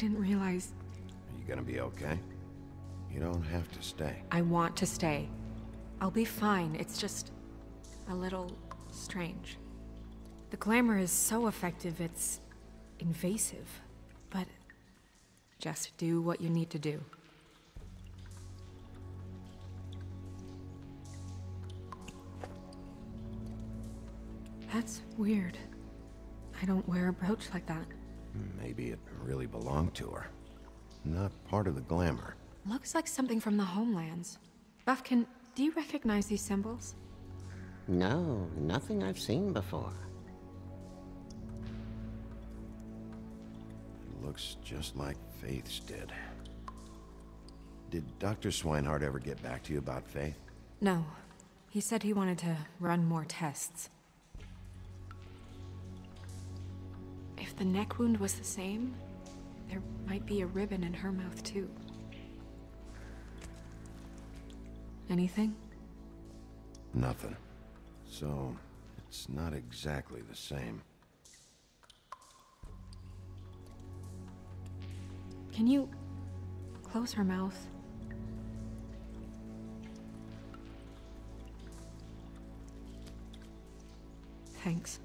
didn't realize... Are you gonna be okay? You don't have to stay. I want to stay. I'll be fine. It's just... a little... strange. The glamour is so effective, it's... invasive. But... just do what you need to do. That's weird. I don't wear a brooch like that. Maybe it really belonged to her. Not part of the glamour. Looks like something from the homelands. Buffkin, do you recognize these symbols? No, nothing I've seen before. It looks just like Faith's did. Did Dr. Swinehart ever get back to you about Faith? No. He said he wanted to run more tests. If the neck wound was the same, there might be a ribbon in her mouth too. Anything? Nothing. So, it's not exactly the same. Can you close her mouth? Thanks.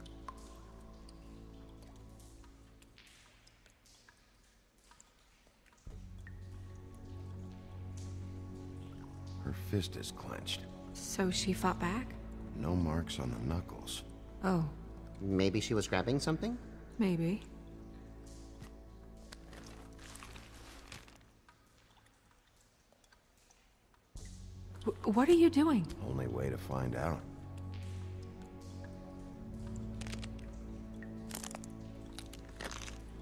Her fist is clenched. So she fought back? No marks on the knuckles. Oh, Maybe she was grabbing something? maybe. What are you doing? Only way to find out.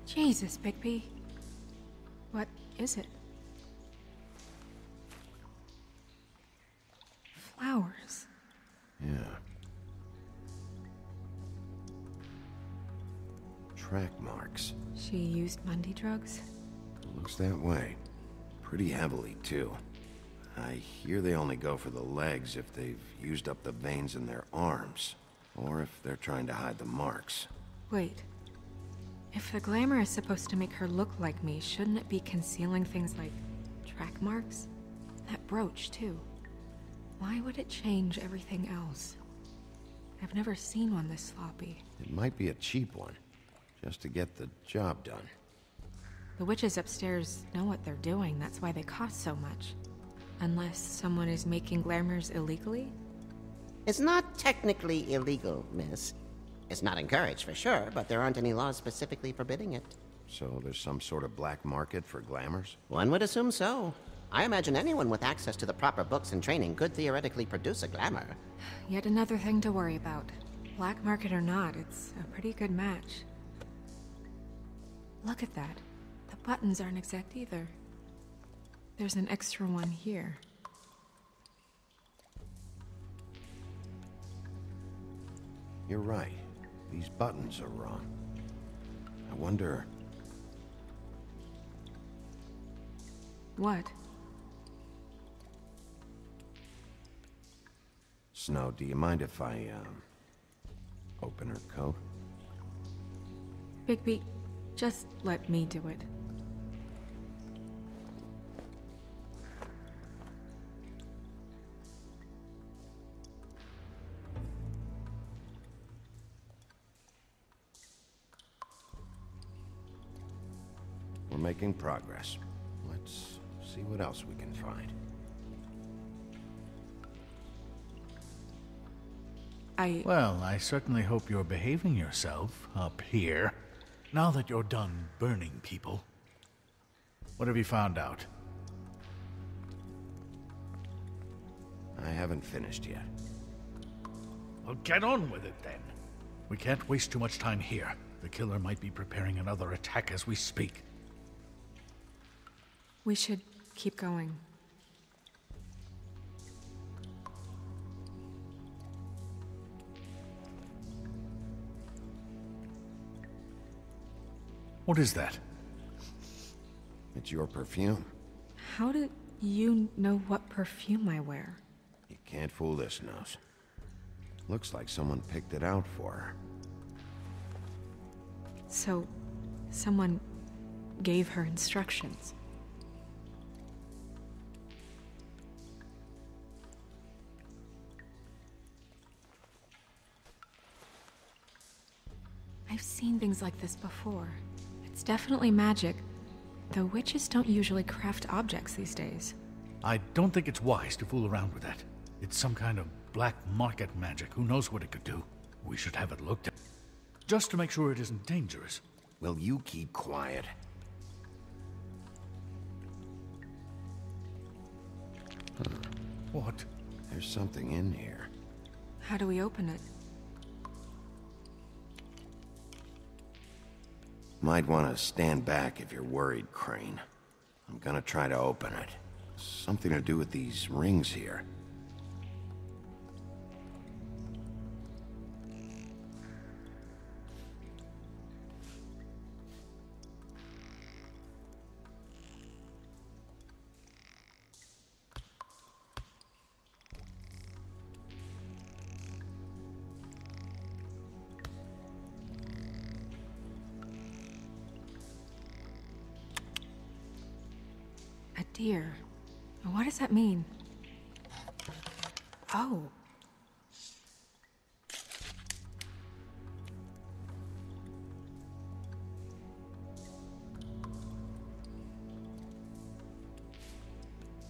Jesus, Bigby. What is it? Flowers. Yeah. Track marks. She used Mundy drugs? Looks that way. Pretty heavily, too. I hear they only go for the legs if they've used up the veins in their arms, or if they're trying to hide the marks. Wait. If the glamour is supposed to make her look like me, shouldn't it be concealing things like track marks? That brooch, too. Why would it change everything else? I've never seen one this sloppy. It might be a cheap one, just to get the job done. The witches upstairs know what they're doing, that's why they cost so much. Unless someone is making glamours illegally? It's not technically illegal, miss. It's not encouraged for sure, but there aren't any laws specifically forbidding it. So there's some sort of black market for glamours? One would assume so. I imagine anyone with access to the proper books and training could theoretically produce a glamour. Yet another thing to worry about. Black market or not, it's a pretty good match. Look at that. The buttons aren't exact either. There's an extra one here. You're right. These buttons are wrong. I wonder... What? Snow, do you mind if I, open her coat? Bigby, just let me do it. We're making progress. Let's see what else we can find. Well, I certainly hope you're behaving yourself up here, now that you're done burning people. What have you found out? I haven't finished yet. Well, get on with it then. We can't waste too much time here. The killer might be preparing another attack as we speak. We should keep going. What is that? It's your perfume. How do you know what perfume I wear? You can't fool this nose. Looks like someone picked it out for her. So, someone gave her instructions. I've seen things like this before. It's definitely magic, though witches don't usually craft objects these days. I don't think it's wise to fool around with that. It's some kind of black market magic. Who knows what it could do? We should have it looked at. Just to make sure it isn't dangerous. Will you keep quiet? What? There's something in here. How do we open it? Might want to stand back if you're worried, Crane. I'm gonna try to open it. Something to do with these rings here. A deer. What does that mean? Oh.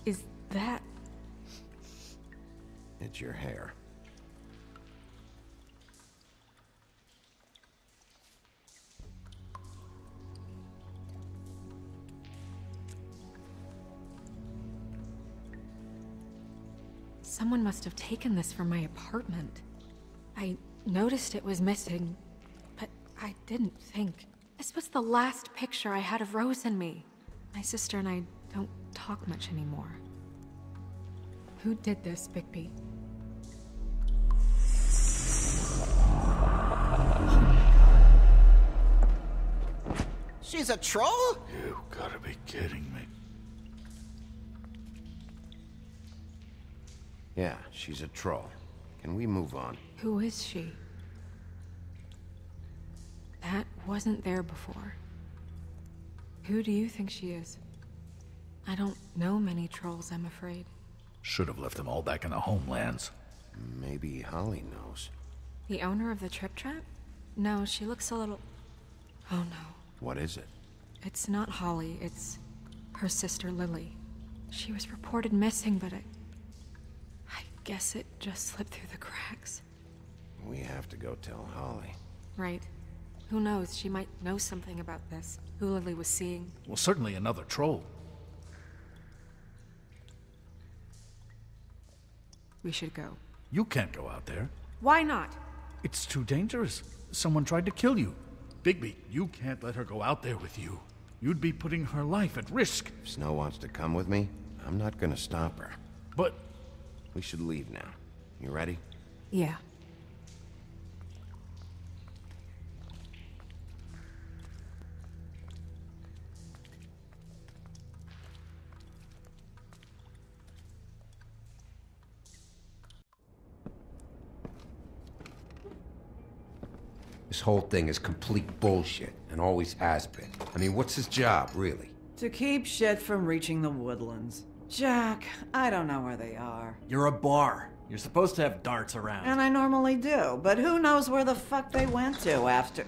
Is that... It's your hair. Someone must have taken this from my apartment. I noticed it was missing, but I didn't think. This was the last picture I had of Rose and me. My sister and I don't talk much anymore. Who did this, Bigby? She's a troll? You gotta be kidding me. Yeah, she's a troll. Can we move on? Who is she? That wasn't there before. Who do you think she is? I don't know many trolls, I'm afraid. Should have left them all back in the homelands. Maybe Holly knows. The owner of the Trip Trap? No, she looks a little... Oh no. What is it? It's not Holly, it's her sister Lily. She was reported missing, but I guess it just slipped through the cracks. We have to go tell Holly. Right. Who knows, she might know something about this. Who Lily was seeing. Well, certainly another troll. We should go. You can't go out there. Why not? It's too dangerous. Someone tried to kill you. Bigby, you can't let her go out there with you. You'd be putting her life at risk. If Snow wants to come with me, I'm not gonna stop her. But... We should leave now. You ready? Yeah. This whole thing is complete bullshit, and always has been. I mean, what's his job, really? To keep shit from reaching the woodlands. Jack, I don't know where they are. You're a bar. You're supposed to have darts around. And I normally do, but who knows where the fuck they went to after...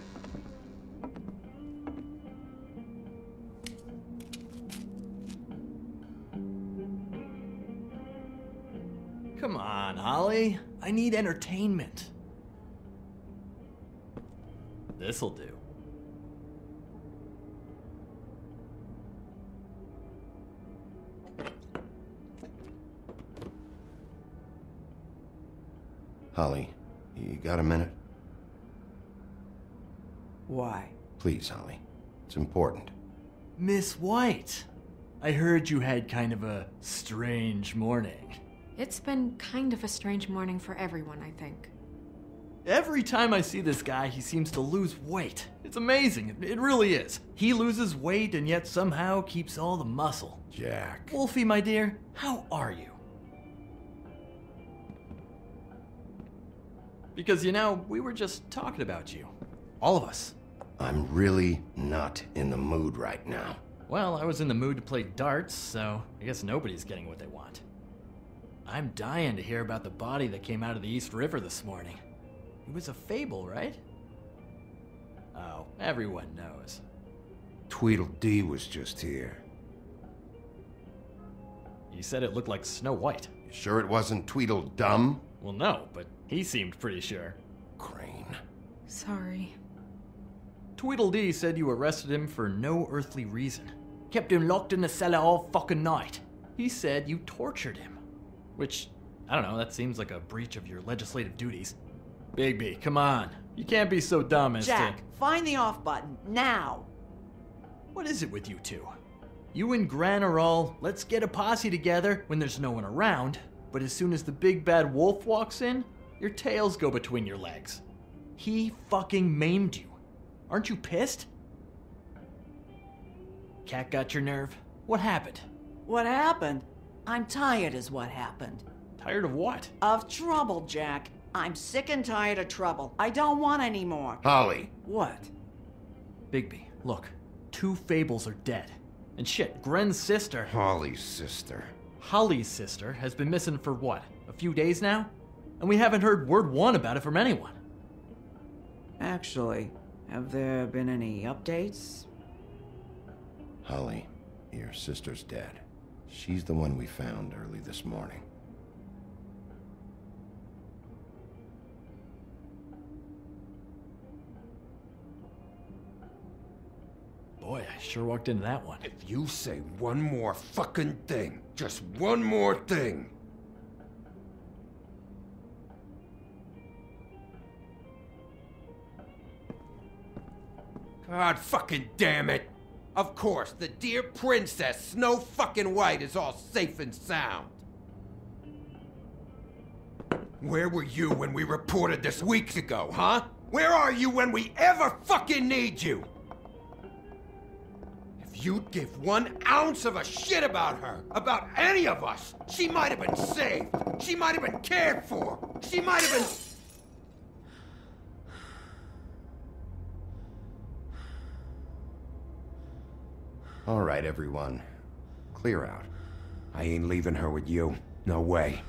Come on, Holly. I need entertainment. This'll do. Holly, you got a minute? Why? Please, Holly. It's important. Miss White, I heard you had kind of a strange morning. It's been kind of a strange morning for everyone, I think. Every time I see this guy, he seems to lose weight. It's amazing. It really is. He loses weight and yet somehow keeps all the muscle. Jack. Wolfie, my dear, how are you? Because, you know, we were just talking about you. All of us. I'm really not in the mood right now. Well, I was in the mood to play darts, so I guess nobody's getting what they want. I'm dying to hear about the body that came out of the East River this morning. It was a fable, right? Oh, everyone knows. Tweedledee was just here. He said it looked like Snow White. You sure it wasn't Tweedledum? Well, no, but he seemed pretty sure. Crane. Sorry. Tweedledee said you arrested him for no earthly reason. Kept him locked in the cellar all fucking night. He said you tortured him. Which, I don't know, that seems like a breach of your legislative duties. Bigby, come on. You can't be so dumb as Jack, to... find the off button, now! What is it with you two? You and Gran are all, let's get a posse together when there's no one around, but as soon as the big bad wolf walks in, your tails go between your legs. He fucking maimed you. Aren't you pissed? Cat got your nerve? What happened? What happened? I'm tired is what happened. Tired of what? Of trouble, Jack. I'm sick and tired of trouble. I don't want any more. Holly. What? Bigby, look. 2 fables are dead. And shit, Gren's sister... Holly's sister. Holly's sister has been missing for what? A few days now? And we haven't heard word one about it from anyone. Actually, have there been any updates? Holly, your sister's dead. She's the one we found early this morning. Boy, I sure walked into that one. If you say one more fucking thing, just one more thing. God fucking damn it! Of course, the dear princess, Snow fucking White, is all safe and sound. Where were you when we reported this weeks ago, huh? Where are you when we ever fucking need you? If you'd give 1 ounce of a shit about her, about any of us, she might have been saved. She might have been cared for. She might have been... All right, everyone. Clear out. I ain't leaving her with you. No way.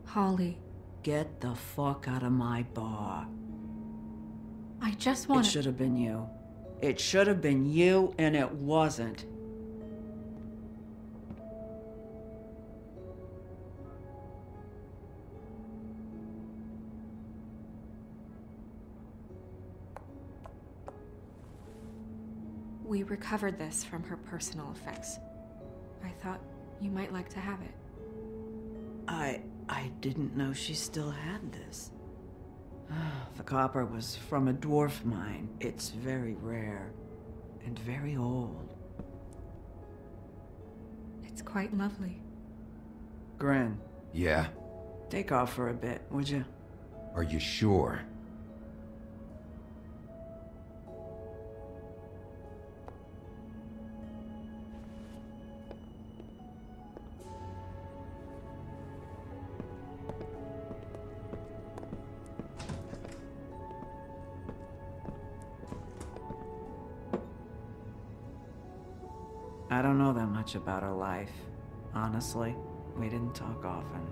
Holly, Get the fuck out of my bar. I just It want should have been you. It should have been you, and it wasn't. We recovered this from her personal effects. I thought you might like to have it. I didn't know she still had this. The copper was from a dwarf mine. It's very rare and very old. It's quite lovely. Gren, Yeah? take off for a bit, would you? Are you sure? I don't know that much about her life. Honestly, we didn't talk often.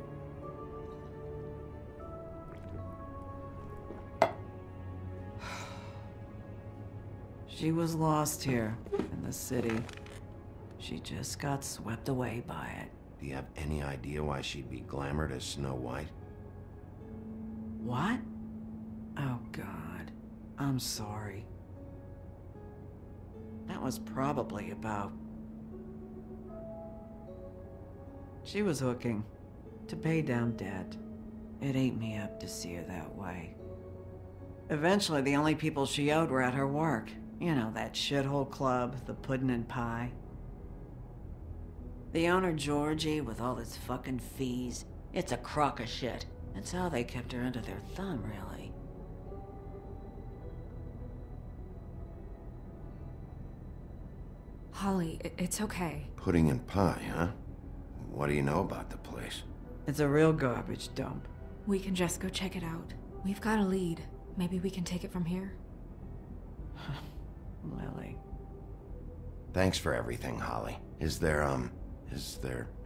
She was lost here in the city. She just got swept away by it. Do you have any idea why she'd be glamored as Snow White? What? Oh, God. I'm sorry. That was probably about... She was hooking to pay down debt. It ate me up to see her that way. Eventually, the only people she owed were at her work. You know, that shithole club, the Puddin' and Pie. The owner, Georgie, with all his fucking fees, It's a crock of shit. That's how they kept her under their thumb, really. Holly, it's okay. Pudding and pie, huh? What do you know about the place? It's a real garbage dump. We can just go check it out. We've got a lead. Maybe we can take it from here? Lily. Thanks for everything, Holly. Is there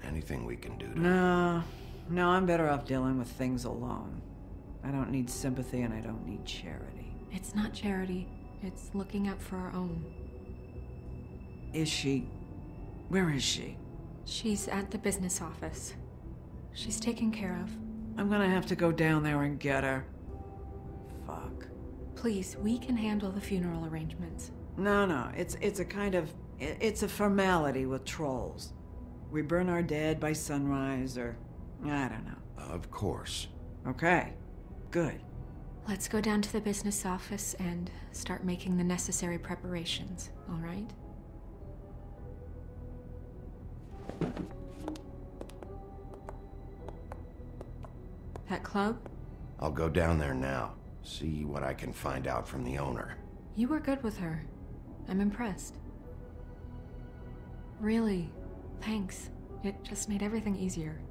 anything we can do to... No, I'm better off dealing with things alone. I don't need sympathy and I don't need charity. It's not charity. It's looking out for our own. Is she... Where is she? She's at the business office. She's taken care of. I'm gonna have to go down there and get her. Fuck. Please, we can handle the funeral arrangements. No, it's a kind of... It's a formality with trolls. We burn our dead by sunrise, or... I don't know. Of course. Okay. Good. Let's go down to the business office and start making the necessary preparations, all right? That club? I'll go down there now. See what I can find out from the owner. You were good with her. I'm impressed. Really, thanks. It just made everything easier.